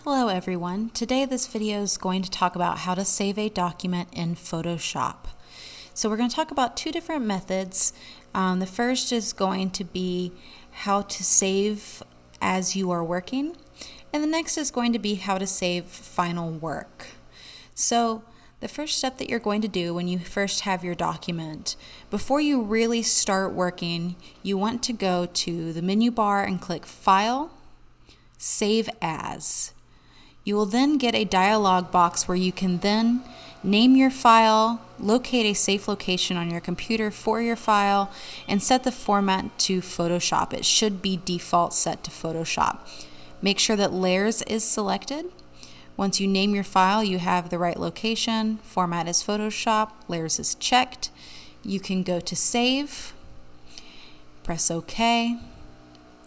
Hello everyone. Today this video is going to talk about how to save a document in Photoshop. So we're going to talk about two different methods. The first is going to be how to save as you are working, and the next is going to be how to save final work. So the first step that you're going to do when you first have your document, before you really start working, you want to go to the menu bar and click File, Save As. You will then get a dialog box where you can then name your file, locate a safe location on your computer for your file, and set the format to Photoshop. It should be default set to Photoshop. Make sure that Layers is selected. Once you name your file, you have the right location, format is Photoshop, Layers is checked. You can go to Save, press OK,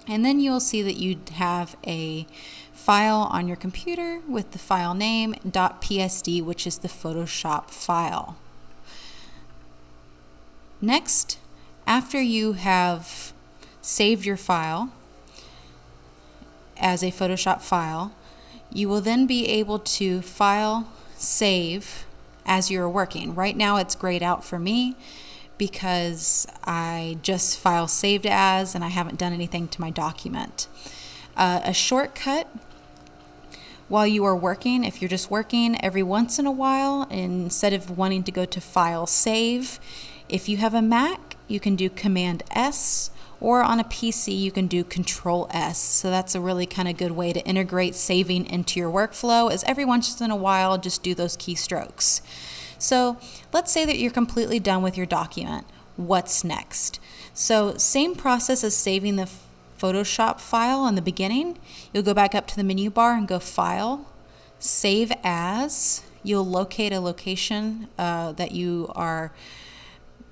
and then you'll see that you have a file on your computer with the file name .psd, which is the Photoshop file. Next, after you have saved your file as a Photoshop file, you will then be able to File, Save as you're working. Right now it's grayed out for me because I just file saved as and I haven't done anything to my document. A shortcut while you are working, if you're just working, every once in a while, instead of wanting to go to File, Save, if you have a Mac, you can do Command S, or on a PC, you can do Control S. So that's a really kind of good way to integrate saving into your workflow, is every once in a while, just do those keystrokes. So let's say that you're completely done with your document. What's next? So same process as saving the Photoshop file in the beginning. You'll go back up to the menu bar and go File, Save As. You'll locate a location that you are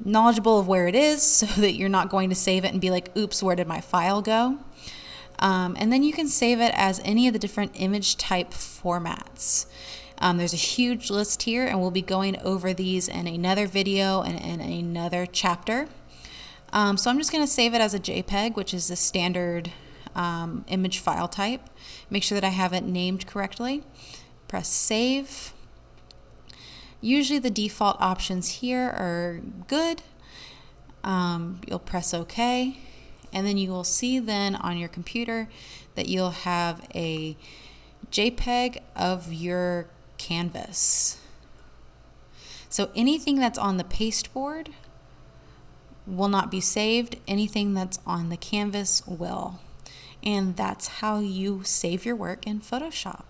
knowledgeable of where it is, so that you're not going to save it and be like, oops, where did my file go? And then you can save it as any of the different image type formats. There's a huge list here, and we'll be going over these in another video and in another chapter. So I'm just going to save it as a JPEG, which is the standard image file type. Make sure that I have it named correctly. Press Save. Usually the default options here are good. You'll press OK, and then you will see then on your computer that you'll have a JPEG of your canvas. So anything that's on the pasteboard will not be saved. Anything that's on the canvas will. And that's how you save your work in Photoshop.